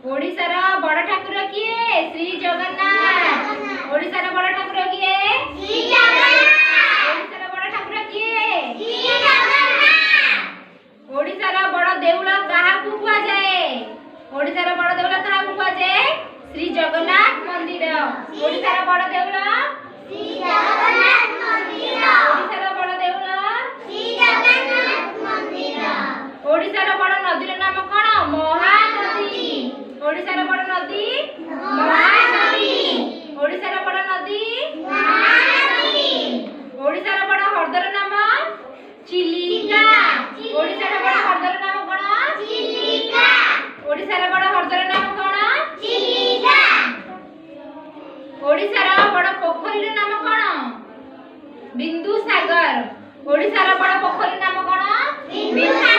ओडिशार बड़ ठाकुर किए श्री जगन्नाथ। ओडिशार बड़ ठाकुर किए श्री जगन्नाथ। ओडिशार बड़ ठाकुर किए श्री जगन्नाथ। ओडिशार बड़ देउल काहाकू कुआ जाए? ओडिशार बड़ देउल काहाकू कुआ जाए? श्री जगन्नाथ मंदिर। ओडिशार बड़ देउल श्री जगन्नाथ मंदिर। ओडिशार बड़ देउल श्री जगन्नाथ मंदिर। ओडिशार बड़ नदीर नाम कोन? महानदी। ओडिशार बड़ नदी महानदी। ओडिशार बड़ नदी महानदी। ओडिशार बड़ हरदर नाम चिलिका। ओडिशार बड़ हरदर नाम कोन? चिलिका। ओडिशार बड़ हरदर नाम कोन? चिलिका। ओडिशार बड़ पोखरी नाम कोन? बिंदु सागर। ओडिशार बड़ पोखरी नाम कोन? बिंदु